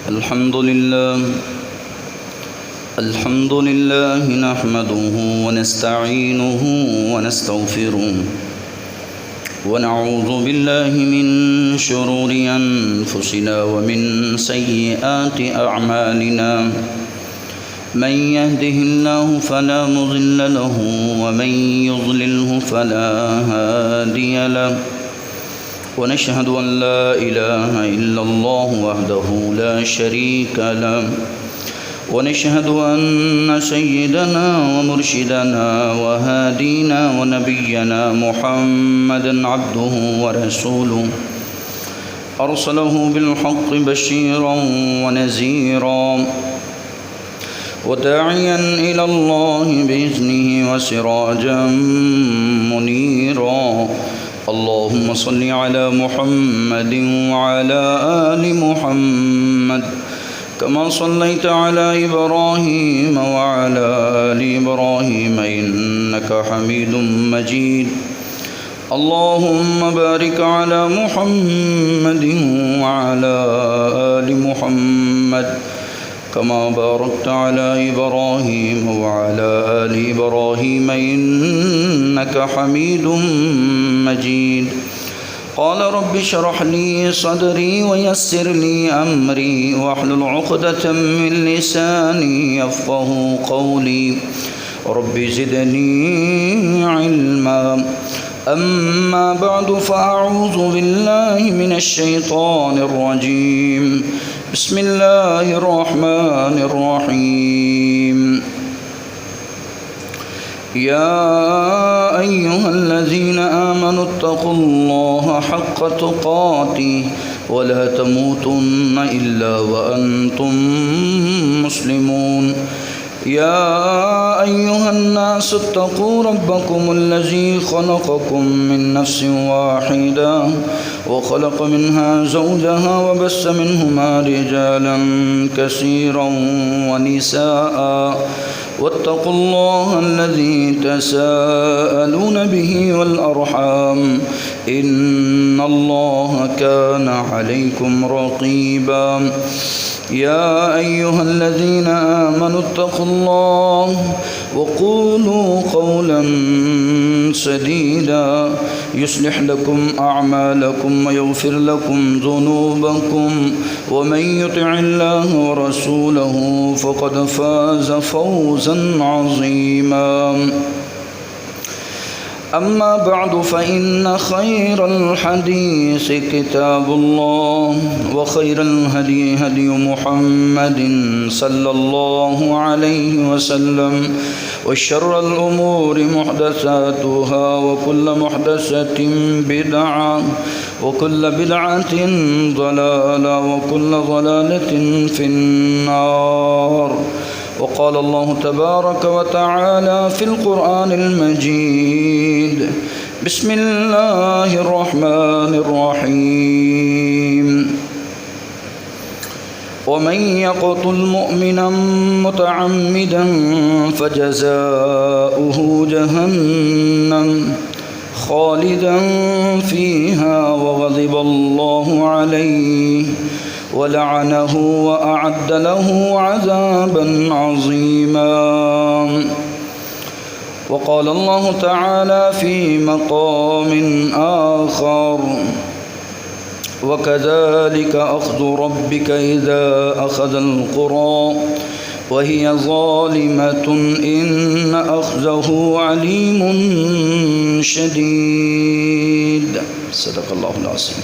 الحمد لله نحمده ونستعينه ونستغفره ونعوذ بالله من شرور أنفسنا ومن سيئات أعمالنا من يهده الله فلا مضل له ومن يضلله فلا هادي له ونشهد أن لا إله إلا الله وحده لا شريك له ونشهد أن سيدنا ومرشدنا وهادينا ونبينا محمدا عبده ورسوله أرسله بالحق بشيرا ونذيرا وداعيا إلى الله بإذنه وسراجا منيرا اللهم صل على محمد وعلى آل محمد كما صليت على إبراهيم وعلى آل إبراهيم إنك حميد مجيد اللهم بارك على محمد وعلى آل محمد كما باركت على إبراهيم وعلى آل إبراهيم إنك حميد مجيد قال رب اشرح لي صدري ويسر لي أمري واحلل عقدة من لساني يفقه قولي رب زدني علما أما بعد فأعوذ بالله من الشيطان الرجيم بسم الله الرحمن الرحيم يا أيها الذين آمنوا اتقوا الله حق تقاته ولا تموتن إلا وأنتم مسلمون يا أيها الناس اتقوا ربكم الذي خلقكم من نفس واحدة وخلق منها زوجها وبث منهما رجالا كثيرا ونساء واتقوا الله الذي تساءلون به والأرحام إن الله كان عليكم رقيبا يا أيها الذين آمنوا اتقوا الله وقولوا قولا سديدا يصلح لكم أعمالكم ويغفر لكم ذنوبكم ومن يطع الله ورسوله فقد فاز فوزا عظيما أما بعد فإن خير الحديث كتاب الله وخير الهدي هدي محمد صلى الله عليه وسلم وشر الأمور محدثاتها وكل محدثة بدعة وكل بدعة ضلالة وكل ضلالة في النار وقال الله تبارك وتعالى في القرآن المجيد بسم الله الرحمن الرحيم ومن يقتل مؤمنا متعمدا فجزاؤه جهنم خالدا فيها وغضب الله عليه ولعنه وأعد له عذابا عظيما وقال الله تعالى في مقام آخر وكذلك أخذ ربك إذا أخذ القرى وهي ظالمة إن أخذه عليم شديد صدق الله العظيم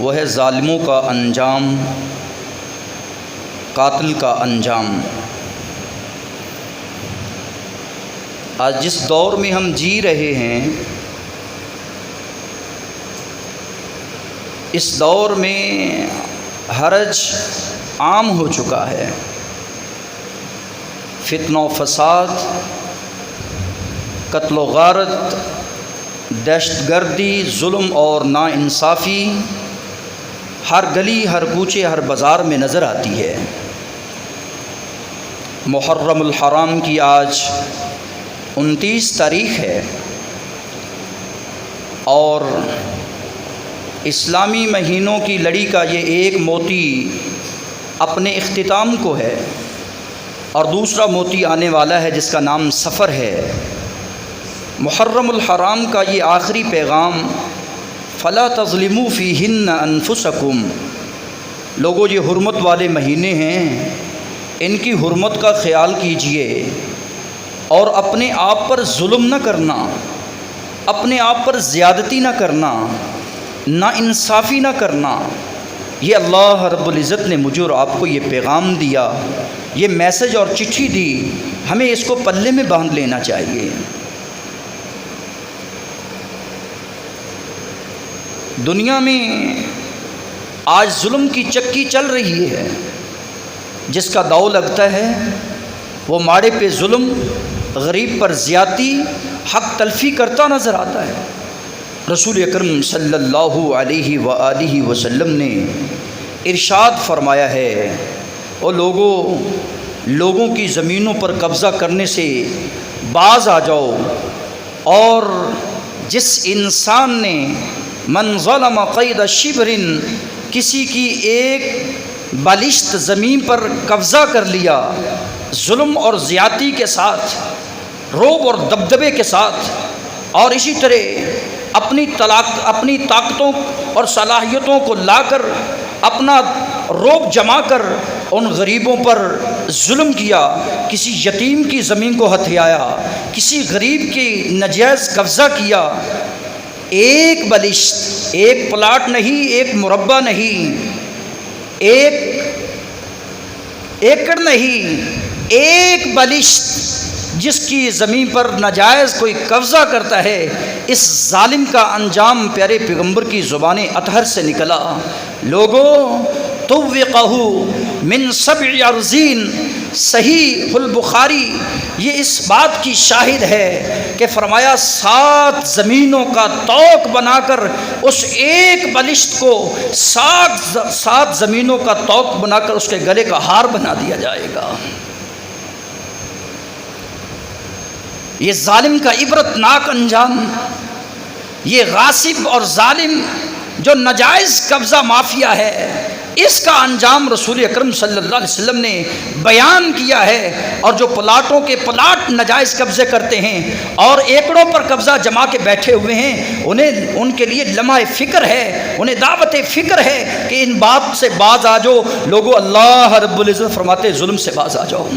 وہ ہے ظالموں کا انجام، قاتل کا انجام۔ آج جس دور میں ہم جی رہے ہیں، اس دور میں حرج عام ہو چکا ہے۔ فتنہ و فساد، قتل و غارت، دہشت گردی، ظلم اور ناانصافی ہر گلی، ہر کوچے، ہر بازار میں نظر آتی ہے۔ محرم الحرام کی آج 29 تاریخ ہے اور اسلامی مہینوں کی لڑی کا یہ ایک موتی اپنے اختتام کو ہے اور دوسرا موتی آنے والا ہے جس کا نام سفر ہے۔ محرم الحرام کا یہ آخری پیغام، فلا تظلموا فیہن انفسکم، لوگوں یہ حرمت والے مہینے ہیں، ان کی حرمت کا خیال کیجئے اور اپنے آپ پر ظلم نہ کرنا، اپنے آپ پر زیادتی نہ کرنا، نا انصافی نہ کرنا۔ یہ اللہ رب العزت نے مجھے اور آپ کو یہ پیغام دیا، یہ میسج اور چٹھی دی، ہمیں اس کو پلے میں باندھ لینا چاہیے۔ دنیا میں آج ظلم کی چکی چل رہی ہے، جس کا داؤ لگتا ہے وہ ماڑے پہ ظلم، غریب پر زیادتی، حق تلفی کرتا نظر آتا ہے۔ رسول اکرم صلی اللہ علیہ وآلہ وسلم نے ارشاد فرمایا ہے، او لوگوں کی زمینوں پر قبضہ کرنے سے باز آ جاؤ، اور جس انسان نے من ظلم قید شبر، کسی کی ایک بالشت زمین پر قبضہ کر لیا ظلم اور زیادتی کے ساتھ، رعب اور دبدبے کے ساتھ، اور اسی طرح اپنی طاقتوں اور صلاحیتوں کو لا کر اپنا رعب جما کر ان غریبوں پر ظلم کیا، کسی یتیم کی زمین کو ہتھیایا، کسی غریب کی ناجائز قبضہ کیا، ایک بالشت، ایک پلاٹ نہیں، ایک مربع نہیں، ایک ایکڑ نہیں، ایک بالشت جس کی زمین پر ناجائز کوئی قبضہ کرتا ہے، اس ظالم کا انجام پیارے پیغمبر کی زبان اطہر سے نکلا، لوگوں طوقہ من 7 ارضین۔ صحیح البخاری یہ اس بات کی شاہد ہے کہ فرمایا 7 زمینوں کا طوق بنا کر اس ایک بالشت کو 7 زمینوں کا طوق بنا کر اس کے گلے کا ہار بنا دیا جائے گا۔ یہ ظالم کا عبرت ناک انجام، یہ غاصب اور ظالم جو ناجائز قبضہ مافیا ہے، اس کا انجام رسول اکرم صلی اللہ علیہ وسلم نے بیان کیا ہے۔ اور جو پلاٹوں کے پلاٹ ناجائز قبضے کرتے ہیں اور ایکڑوں پر قبضہ جما کے بیٹھے ہوئے ہیں، ان کے لیے لمحہ فکر ہے، انہیں دعوت فکر ہے کہ ان بات سے باز آ جاؤ لوگوں، اللہ رب العزت فرماتے ظلم سے باز آ جاؤ۔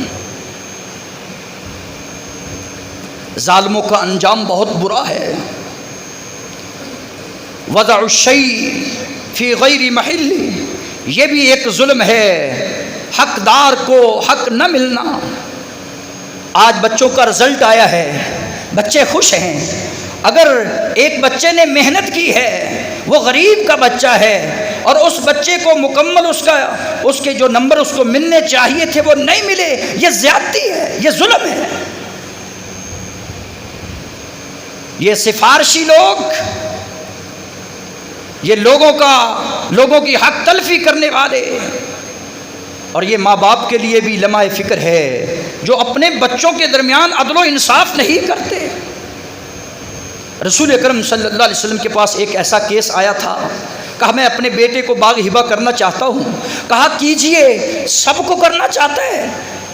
ظالموں کا انجام بہت برا ہے۔ وضع الشیء فی غیر محل، یہ بھی ایک ظلم ہے، حقدار کو حق نہ ملنا۔ آج بچوں کا رزلٹ آیا ہے، بچے خوش ہیں، اگر ایک بچے نے محنت کی ہے، وہ غریب کا بچہ ہے، اور اس بچے کو مکمل اس کے جو نمبر اس کو ملنے چاہیے تھے وہ نہیں ملے، یہ زیادتی ہے، یہ ظلم ہے۔ یہ سفارشی لوگ، یہ لوگوں کی حق تلفی کرنے والے، اور یہ ماں باپ کے لیے بھی لمحہ فکر ہے جو اپنے بچوں کے درمیان عدل و انصاف نہیں کرتے۔ رسول اکرم صلی اللہ علیہ وسلم کے پاس ایک ایسا کیس آیا تھا، کہا میں اپنے بیٹے کو باغ ہبہ کرنا چاہتا ہوں، کہا کیجئے، سب کو کرنا چاہتا ہے۔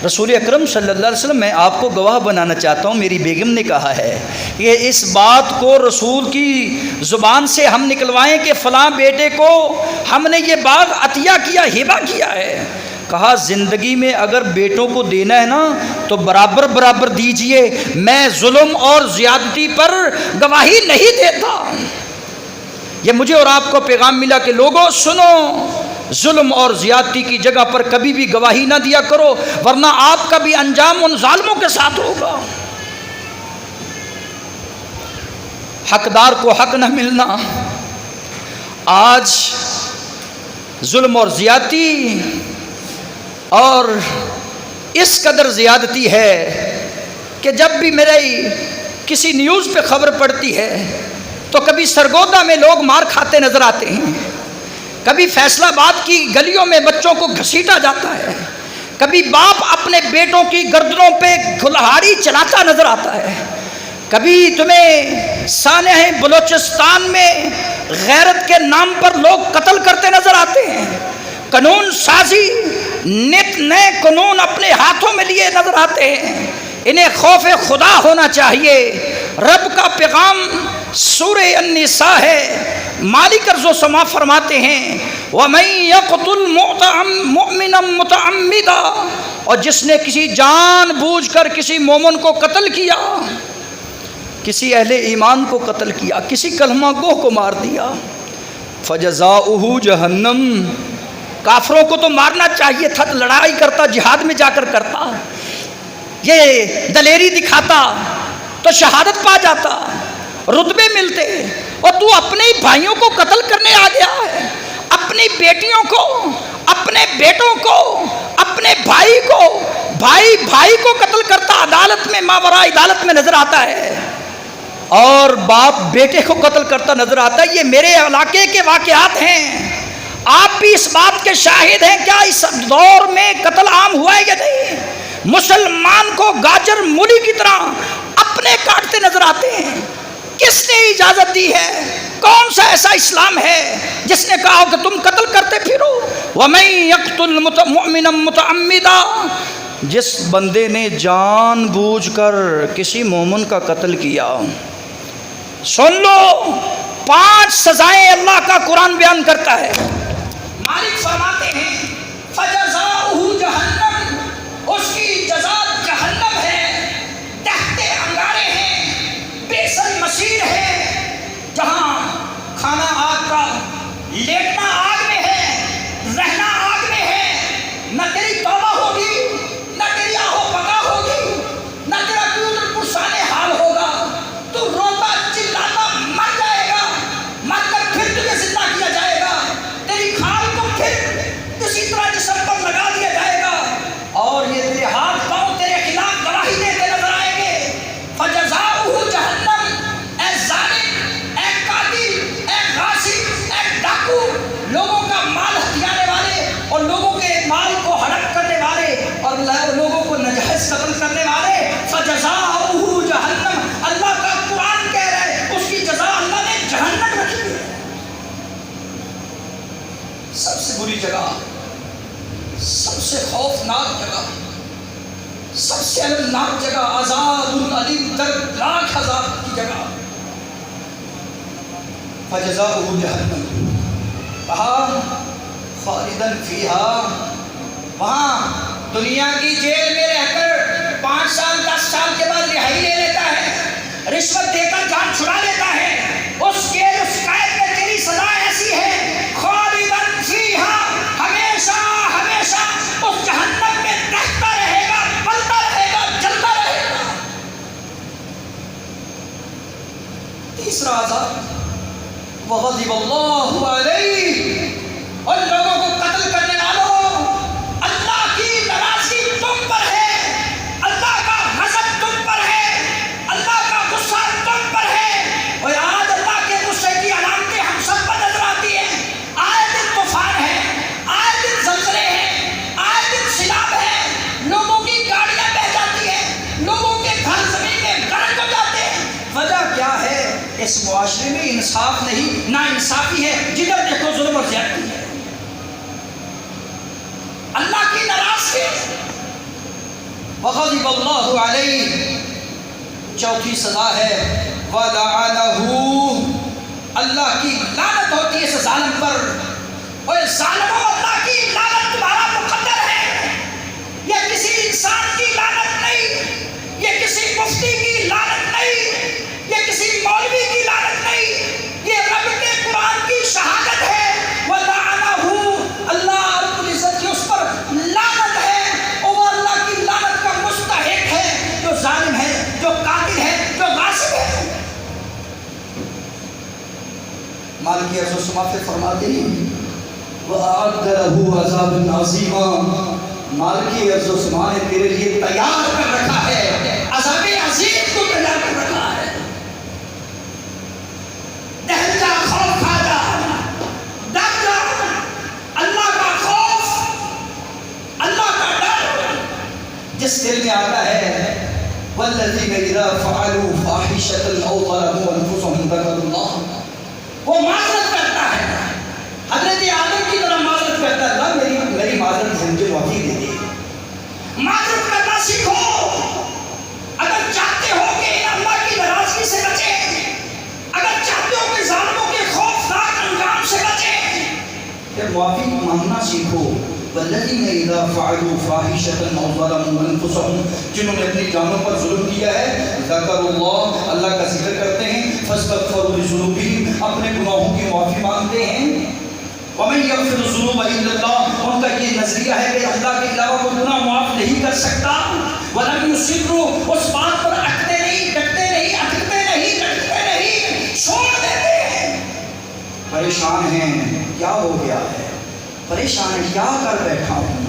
رسول اکرم صلی اللہ علیہ وسلم، میں آپ کو گواہ بنانا چاہتا ہوں، میری بیگم نے کہا ہے کہ اس بات کو رسول کی زبان سے ہم نکلوائیں کہ فلاں بیٹے کو ہم نے یہ باغ عطیہ کیا، ہبہ کیا ہے۔ کہا زندگی میں اگر بیٹوں کو دینا ہے نا تو برابر برابر دیجئے، میں ظلم اور زیادتی پر گواہی نہیں دیتا۔ یہ مجھے اور آپ کو پیغام ملا کہ لوگوں سنو، ظلم اور زیادتی کی جگہ پر کبھی بھی گواہی نہ دیا کرو، ورنہ آپ کا بھی انجام ان ظالموں کے ساتھ ہوگا۔ حقدار کو حق نہ ملنا، آج ظلم اور زیادتی، اور اس قدر زیادتی ہے کہ جب بھی میرے کسی نیوز پہ خبر پڑتی ہے تو کبھی سرگودا میں لوگ مار کھاتے نظر آتے ہیں، کبھی فیصل آباد کی گلیوں میں بچوں کو گھسیٹا جاتا ہے، کبھی باپ اپنے بیٹوں کی گردنوں پہ کلہاڑی چلاتا نظر آتا ہے، کبھی تمہیں سانحہ بلوچستان میں غیرت کے نام پر لوگ قتل کرتے نظر آتے ہیں، قانون سازی نت نئے قانون اپنے ہاتھوں میں لیے نظر آتے ہیں۔ انہیں خوف خدا ہونا چاہیے۔ رب کا پیغام سورہ النساء ہے، مالک ارض و سما فرماتے ہیں وَمَن يَقْتُلْ مُؤْمِنًا مُتَعَمِّدًا، اور جس نے کسی جان بوجھ کر کسی مومن کو قتل کیا، کسی اہل ایمان کو قتل کیا، کسی کلمہ گوہ کو مار دیا، فَجَزَاؤُهُ جَہَنَّمْ، کافروں کو تو مارنا چاہیے تھا، لڑائی کرتا، جہاد میں جا کر کرتا، یہ دلیری دکھاتا تو شہادت پا جاتا، رتبے ملتے، اور تو اپنے بھائیوں کو قتل کرنے آ گیا ہے، اپنی بیٹیوں کو، اپنے بیٹوں کو، اپنے بھائی کو، بھائی کو قتل کرتا، عدالت میں ماوراء عدالت میں نظر آتا ہے، اور باپ بیٹے کو قتل کرتا نظر آتا ہے۔ یہ میرے علاقے کے واقعات ہیں، آپ بھی اس بات کے شاہد ہیں۔ کیا اس دور میں قتل عام ہوا ہے یا نہیں؟ مسلمان کو گاجر مولی کی طرح اپنے کاٹتے نظر آتے ہیں۔ کس نے اجازت دی ہے؟ کون سا ایسا اسلام ہے جس نے کہا کہ تم قتل کرتے پھرو؟ وَمَن يَقْتُلْ مُؤْمِنًا مُتَعَمِّدًا، جس بندے نے جان بوجھ کر کسی مومن کا قتل کیا، سن لو 5 سزائیں اللہ کا قرآن بیان کرتا ہے۔ مالک فرماتے ہیں فَجَزَاؤُهُ جَہَنَّمْ، اس کی جزا جہنم ہے، تحت انگارے ہیں، بئس المصیر ہے، جہاں کھانا آگ کا، لیٹنا آگ میں ہے، رہنا آگ میں ہے، نہ تیری توبہ ہوگی، نہ تیری آہو بقا ہوگی، نہ تیرا کیوں پرسان حال ہوگا، تو روتا چلاتا مر جائے گا، مر کر پھر تجھے زندہ کیا جائے گا، تیری کھال کو پھر اسی طرح جسم پر لگا دیا جائے گا، اور یہ تیرے ہاتھ پاؤں تیرے خلاف گواہی دیتے نظر آئیں گے۔ فَجَزَاؤُهُ جَہَنَّمْ، اے ظالم، اے قاتل، اے غاصب، اے ڈاکو، لوگوں کا مال ہتھیانے والے اور لوگوں کے مال کو ہڑپ کرنے والے اور لوگوں کو ناجائز قتل کرنے والے، فَجَزَاؤُهُ جَہَنَّمْ، اللہ کا قرآن کہہ رہا ہے اس کی جزا اللہ نے جہنم رکھی ہے۔ سب سے بری جگہ، سب سے خوفناک جگہ، سب سے المناک جگہ، عذاب العلیم، دردناک عذاب کی جگہ، فَجَزَاؤُهُ جَہَنَّمْ، کہا خالداً فیہا، وہاں دنیا کی جیل میں رہ کر 5 سال 10 سال کے بعد رہائی لے لیتا ہے، رشوت دے کر جان چھڑا لیتا ہے، اس جیل اس قید میں تیری سزا ایسی ہے خالداً فیہا، ہمیشہ ہمیشہ اس جہنم میں رہتا رہے گا، پلتا رہے گا، جلتا رہے گا۔ تیسرا عذاب وَغَضِبَ اللَّهُ عَلَيْهِ، اور لوگوں کو قتل کرنے والوں، اللہ کی ناراضگی تم پر ہے، اللہ کا غضب تم پر ہے، اللہ کا غصہ تم پر ہے، اور آج اللہ کے غصے کی علامتیں ہم سب پر نظر آتی ہیں۔ آئے دن طوفان ہے، آئے دن زلزلے ہیں، آئے دن سیلاب ہے، لوگوں کی گاڑیاں بہہ جاتی ہیں، لوگوں کے گھر زمین میں غرق ہو جاتے ہیں۔ وجہ کیا ہے؟ اس معاشرے میں انصاف نہیں، نا انصافی ہے، جدھر دیکھو ظلم اور زیادتی ہے، اللہ کی ناراضگی۔ وَغَضِبَ اللَّهُ عَلَيْهِ، چوتھی سزا ہے وَلَعَنَهُ، اللہ کی لعنت ہوتی ہے اس ظالم پر، اور ظالموں اللہ کی لعنت تمہارا مقدر ہے، یہ کسی انسان کی لعنت نہیں، یہ کسی مفتی کی لعنت نہیں، یہ کسی مولوی کی لعنت نہیں، یہ رب کے قرآن کی عرض و سما پہ فرماتے ہیں وَأَعَدَّ لَهُ عَذَابًا عَظِيمًا، مالک عرض و سما نے تیرے لیے تیار کر رکھا ہے، عذاب عظیم کو تیار کر رکھا ہے۔ دہل جا، خوف کھا جا، ڈر جا، اللہ کا خوف، اللہ کا ڈر جس دل میں آتا ہے وَالَّذِينَ إِذَا فَعَلُوا فَاحِشَةً أَوْ ظَلَمُوا أَنفُسَهُمْ ذَكَرُوا اللَّهَ، وہ معذرت کرتا ہے، حضرت آدم کی طرح معذرت کرتا ہے، اللہ میری معذرت مجھے معافی دے دے۔ معذرت کرنا سیکھو اگر چاہتے ہو کہ اللہ کی ناراضگی سے بچے، اگر چاہتے ہو کہ ظالموں کے خوفناک انجام سے بچے، پھر معافی مانگنا سیکھو۔ وَالَّذِينَ إِذَا فَعَلُوا فَاحِشَةً أَوْ ظَلَمُوا أَنفُسَهُمْ، جنہوں نے اپنی جانوں پر ظلم کیا ہے، ذَكَرُوا اللَّهَ، اللہ کا ذکر کرتے ہیں، فَاسْتَغْفَرُوا لِذُنُوبِهِمْ، اپنے گناہوں کی معافی مانگتے ہیں۔ وَمَن يَغْفِرُ الذُّنُوبَ إِلَّا اللَّهُ، ان کا یہ نظریہ ہے کہ اللہ کے علاوہ کوئی گناہ معاف نہیں کر سکتا۔ وَلَمْ يُصِرُّوا، اس بات پر اٹکتے نہیں، ڈٹتے نہیں، اٹکتے نہیں، ڈٹتے نہیں، چھوڑ دیتے ہیں۔ پریشان ہیں، کیا ہو گیا ہے؟ پریشان ہے، کیا کر بیٹھا ہوں،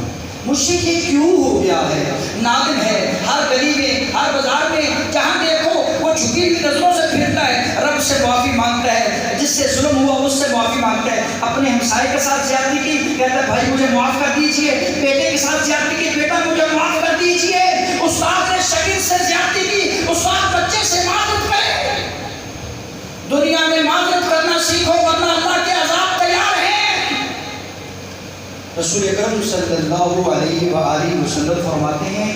مجھ سے یہ کیوں ہو گیا ہے؟ نادم ہے، ہر گلی میں، ہر بازار میں جہاں دیکھو وہ جھکی ہوئی نظروں سے پھرتا ہے، رب سے معافی مانگتا ہے، جس سے ظلم ہوا اس سے معافی مانگتا ہے۔ اپنے ہمسائے کے ساتھ زیادتی کی، کہتا ہے بھائی مجھے معاف کر دیجئے۔ بیٹے کے ساتھ زیادتی کی، بیٹا مجھے معاف کر دیجئے۔ استاد نے شاگرد سے زیادتی کی، استاد بچے سے معذرت کرے۔ دنیا میں معذرت کرنا سیکھو ورنہ اللہ کے عذاب تیار ہیں۔ رسول اکرم صلی اللہ علیہ وآلہ وسلم فرماتے ہیں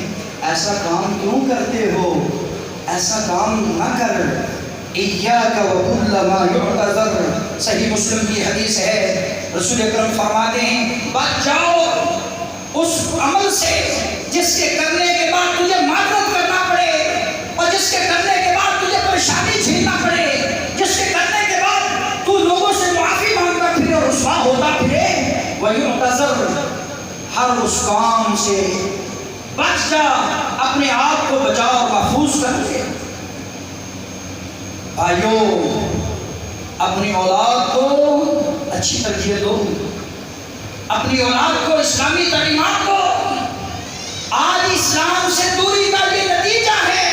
ایسا کام کیوں کرتے ہو، ایسا کام نہ کر، ایاک وکل ما یعتذر، صحیح مسلم کی حدیث ہے۔ رسول اکرم فرماتے ہیں بچ جاؤ اس عمل سے جس کے کرنے کے بعد تجھے معذرت کرنا پڑے، اور جس کے کرنے کے بعد تجھے پریشانی جھیلنا پڑے، جس کے کرنے کے بعد تو لوگوں سے معافی مانگتا پھرے اور رسوا ہوتا پھرے۔ وَيُعْتَذَرُ، ہر اس کام سے بچ جا، اپنے آپ کو بچاؤ اور محفوظ کر لے۔ بھائیو، اپنی اولاد کو اچھی تربیت دو، اپنی اولاد کو اسلامی تعلیمات دو۔ آج اسلام سے دوری کا یہ نتیجہ ہے،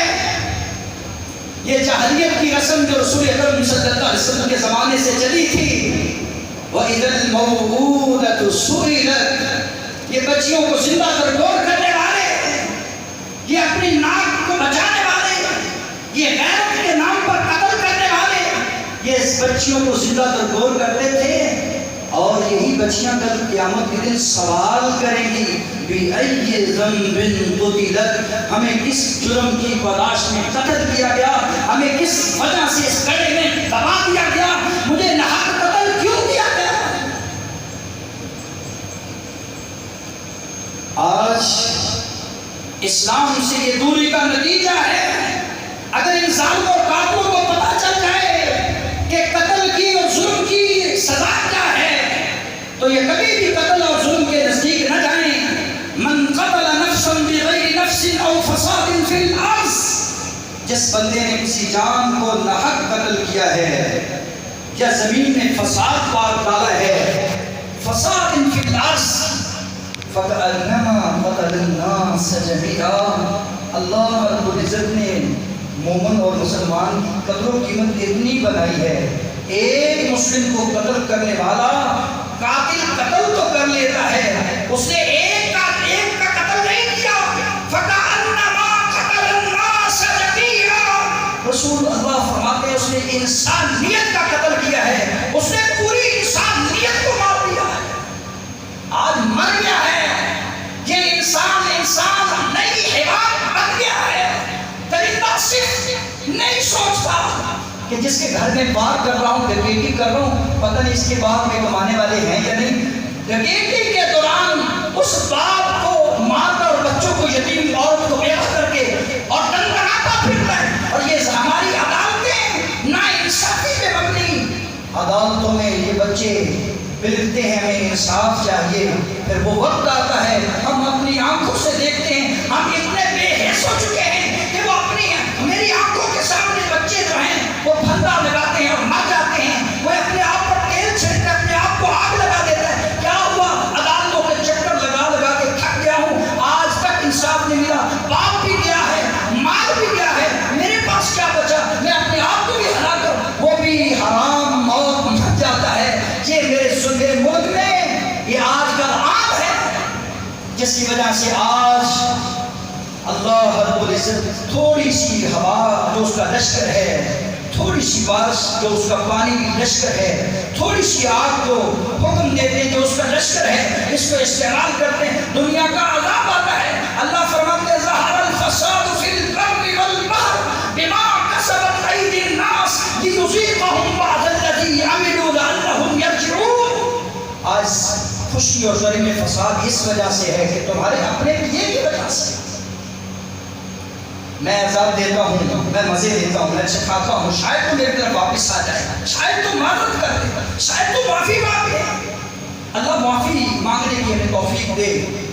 یہ جاہلیت کی رسم جو رسول اکرم صلی اللہ علیہ وسلم کے زمانے سے چلی تھی۔ وَإِذَا الْمَوْءُودَةُ سُئِلَتْ، یہ بچیوں کو زندہ درگور کرنے والے، یہ اپنی ناک کو بچانے والے، یہ غیرت کے نام پر قتل کرنے والے، یہ اس بچیوں کو زندہ درگور کرتے تھے، اور یہی بچیاں کل قیامت کے دن سوال کریں گی بِأَيِّ ذَنبٍ قُتِلَتْ، ہمیں کس جرم کی پاداش میں قتل کیا گیا، ہمیں کس وجہ سے اس گڑھے میں دبا دیا گیا، مجھے ناحق قتل کیوں کیا گیا۔ آج اسلام سے یہ دوری کا نتیجہ ہے۔ اگر انسان اور قاتلوں کو پتہ چل جائے کہ قتل کی اور ظلم کی سزا کیا ہے، تو یہ کبھی بھی قتل اور ظلم کے نزدیک نہ جائیں۔ من قتل نفسا بغیر نفس او فساد فی الارض، جس بندے نے کسی جان کو ناحق قتل کیا ہے یا زمین میں فساد ڈالا ہے، فساد فی الارض، فَكَأَنَّمَا قَتَلَ النَّاسَ جَمِيعًا، اللہ رب العزت نے مومن اور مسلمان کی قدر و قیمت اتنی بنائی ہے، ایک مسلم کو قتل کرنے والا قاتل قتل تو کر لیتا ہے، اس نے ایک کا قتل نہیں کیا۔ فَكَأَنَّمَا قَتَلَ النَّاسَ جَمِيعًا، رسول اللہ فرماتے ہیں اس نے انسانیت کا قتل کیا ہے، اس نے پوری انسانیت کو مار دیا ہے۔ آج مر گیا ہے یہ انسان نئی حیوان بن گیا ہے۔ درندہ صرف نہیں سوچتا کہ جس کے گھر میں بار کر رہا ہوں، ڈکیٹی کر رہا ہوں، پتہ نہیں اس کے باپ میں کمانے والے ہیں یا نہیں۔ ڈکیٹی کے دوران اس باپ کو مار کر اور بچوں کو یتیم عورت کو بیوہ کر کے اور ٹنٹناتا پھرتا ہے، اور یہ ہماری عدالتیں نا انصافی پہ مبنی عدالتوں میں یہ بچے بلکتے ہیں، ہمیں انصاف چاہیے۔ پھر وہ وقت آتا ہے ہم اپنی آنکھوں سے دیکھتے ہیں، ہم اتنے بے حس ہو چکے ہیں کہ وہ میری آنکھوں کے سامنے بچے جو ہیں وہ پھندا لگاتے ہیں اور مر جاتے ہیں، وہ اپنے آپ پر تیل وجہ سے آج اللہ رب العزت تھوڑی سی ہوا جو اس کا لشکر ہے، تھوڑی سی بارش جو اس کا پانی کی لشکر ہے، تھوڑی سی آگ کو حکم دیتے ہیں جو اس کا لشکر ہے، اس کو استعمال کرتے ہیں، دنیا کا عذاب آتا ہے۔ اللہ فرماتے ہیں ظہر الفساد فی البر والبحر بما کسبت ایدی الناس لیذیقہم بعض الذی عملوا لعلہم یرجعون۔ آج خوشی اور غم میں فساد اس وجہ سے ہے کہ تمہارے اپنے کیے کی وجہ سے۔ میں عذاب دیتا ہوں، میں مزے دیتا ہوں، میں سکھاتا ہوں، شاید تو میرے طرف واپس آ جائے، شاید تو معذرت کر دے، شاید تو معافی مانگے۔ اللہ معافی مانگنے کی ہمیں توفیق دے،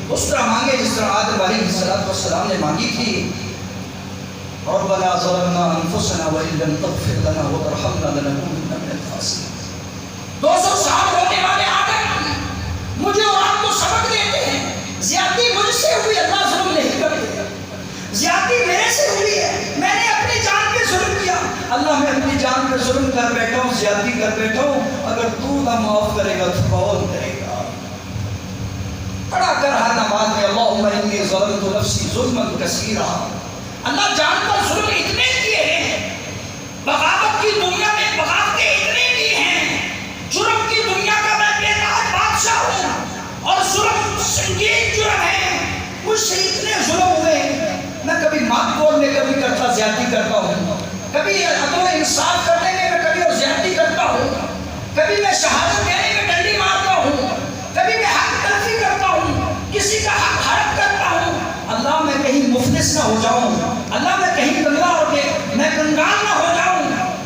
اس طرح مانگے جس طرح آدم علیہ السلام نے مانگی تھی۔ ربنا ظلمنا انفسنا وان لم تغفر لنا وترحمنا لنكونن من الخاسرين۔ 200 سال ہونے والے آدم مجھے اور آپ کو سبق دیتے ہیں، زیادتی مجھ سے ہوئی، اللہ ظلم نہیں کرتے، زیادتی میرے سے ہوئی ہے، میں نے اپنی جان پہ ظلم کیا، اللہ میں اپنی جان پہ ظلم کر بیٹھا ہوں، زیادتی کر بیٹھا ہوں، اگر تو نہ معاف کرے گا تو کون کرے گا؟ پڑھا کر ہر نماز میں اللہم انی ظلمت نفسی ظلما کثیرا۔ اللہ جان پر ظلم اتنے کیے ہیں، بغاوت کی دنیا میں بغاوتیں اتنے کی ہیں، جرم کی دنیا کا میں بے تاج بادشاہ ہوں اور ظلم سنگین جرم ہے، مجھ سے اتنے ظلم ہوئے، میں کبھی مات بول میں کبھی کرتا زیادتی کرتا ہوں، کبھی عدل و انصاف کرنے میں کبھی اور زیادتی کرتا ہوں، کبھی میں شہادت دینے میں ڈنڈی مارتا ہوں، کبھی میں حق تلفی کرتا ہوں، کسی کا حق ہڑپ کرتا ہوں۔ اللہ میں کہیں مفلس نہ ہو جاؤں، اللہ میں کہیں کنگا ہو کے میں کنگال نہ ہو جاؤں،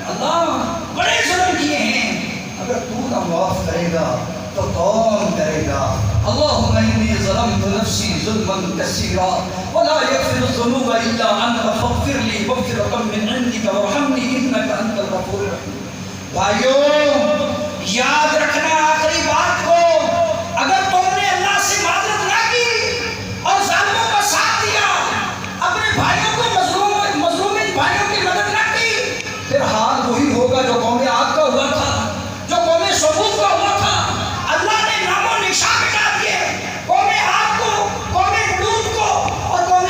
اللہ بڑے ظلم کیے ہیں، اگر تو نہ معاف کرے گا تو کون کرے گا؟ اللہم انی ظلمت نفسی ظلما کثیرا ولا یغفر الذنوب الا انت فاغفر لی مغفرۃ من عندک وارحمنی انک انت الغفور الرحیم۔ بھائیوں یاد رکھنا آخری بات کو، اگر تم نے اللہ سے معذرت نہ کی اور ظالموں کا ساتھ دیا، اپنے بھائیوں کو مظلومین بھائیوں کی مدد نہ کی، پھر حال وہی ہوگا جو قوم عاد کا ہوا تھا، جو قوم ثمود کا ہوا تھا۔ اللہ نے نام و نشان مٹا دیے، قوم عاد کو، قوم لوط کو اور قوم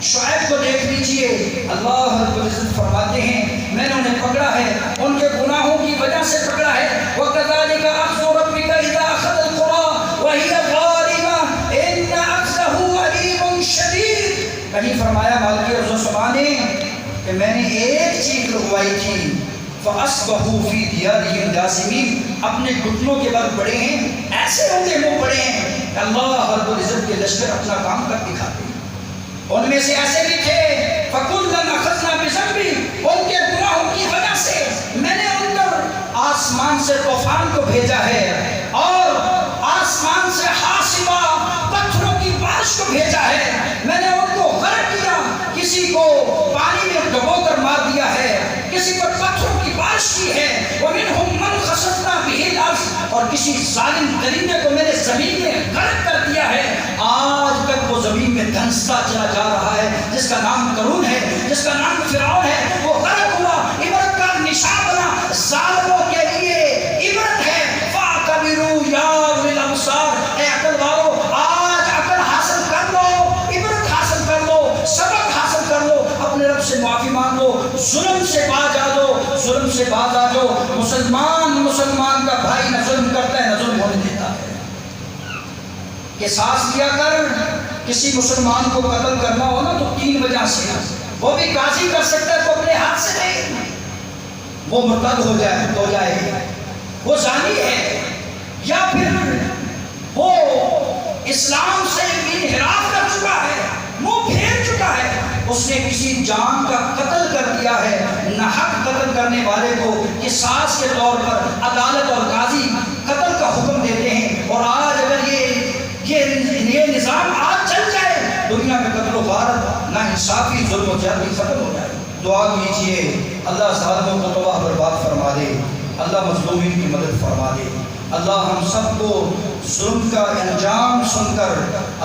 شعیب کو دیکھ لیجئے۔ اللہ رب العزت فرماتے ہیں میں نے انہیں پکڑا ہے، ان کے گناہوں کی وجہ سے پکڑا ہے۔ وَكَذَلِكَ أَخْذُ رَبِّكَ إِذَا أَخَذَ الْقُرَىٰ وَهِيَ ظَالِمَةٌ إِنَّ أَخْذَهُ أَلِيمٌ شَدِيدٌ۔ کہیں فرمایا مالک عرض و سما نے کہ میں نے ایک چیز رکوائی تھی، فَأَصْبَحُوا فِي دِيَارِهِمْ جَاثِمِينَ، اپنے گھٹنوں کے بل پڑے ہیں، ایسے ہوں گے منہ پڑے ہیں کہ اللہ رب العزت کے لشکر اپنا کام کر دکھاتے ہیں۔ ان میں سے ایسے بھی تھے فَكُلًّا أَخَذْنَا بِذَنبِهِ، ان کے گناہوں کی وجہ سے میں نے ان پر آسمان سے طوفان کو بھیجا ہے اور آسمان سے حاصبہ پتھروں کی بارش کو بھیجا ہے، میں نے ان کو غرق کیا، کسی کو پانی میں ڈبو کر مار دیا ہے، کسی پر پتھروں کی بارش کی ہے، وَمِنْهُمْ مَنْ خَسَفْنَا بِهِ الْأَرْضَ، اور کسی ظالم درندے کو میں نے زمین میں غرق کر دیا ہے۔ آج تک وہ زمین میں دھنستا چلا جا رہا ہے، جس کا نام قارون ہے، جس کا نام فرعون ہے، وہ غرق ہوا، عبرت کا نشان بنا، ظالموں کے لیے عبرت ہے۔ فَاعْتَبِرُوا يَا أُولِي الْأَبْصَارِ، اے عقل والو آج عقل حاصل کر لو، عبرت حاصل کر لو، سبق حاصل کر لو، اپنے رب سے معافی مانگ لو، ظلم سے باز آ جاؤ، ظلم سے باز آ جاؤ۔ مسلمان کا بھائی نہ ظلم کرتا ہے نہ ظلم ہونے دیتا ہے۔ قصاص لیا کر، کسی مسلمان کو قتل کرنا ہو نا تو 3 وجہ سے، وہ بھی قاضی کر سکتا ہے تو اپنے ہاتھ سے نہیں، وہ مرتد ہو جائے، وہ زانی ہے، یا پھر وہ اسلام سے انحراف کر چکا ہے، منہ پھیر چکا ہے، اس نے کسی جان کا قتل کر دیا ہے، ناحق قتل کرنے والے کو قصاص کے طور پر عدالت اور قاضی قتل کا حکم دیتے ہیں۔ اور آج اگر یہ نظام آج چل جائے، دنیا میں قتل و غارت، نا انصافی، ظلم و زیادتی ختم ہو جائے۔ دعا کیجئے اللہ ظالموں کو تباہ برباد فرما دے، اللہ مظلومین کی مدد فرما دے، اللہ ہم سب کو ظلم کا انجام سن کر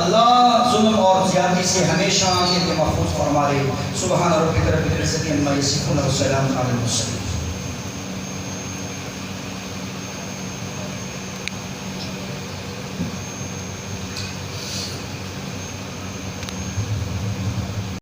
اللہ ظلم اور زیادتی سے ہمیشہ محفوظ فرما دے۔ سبحان ربک رب العزت عما یصفون وسلام علی المرسلین۔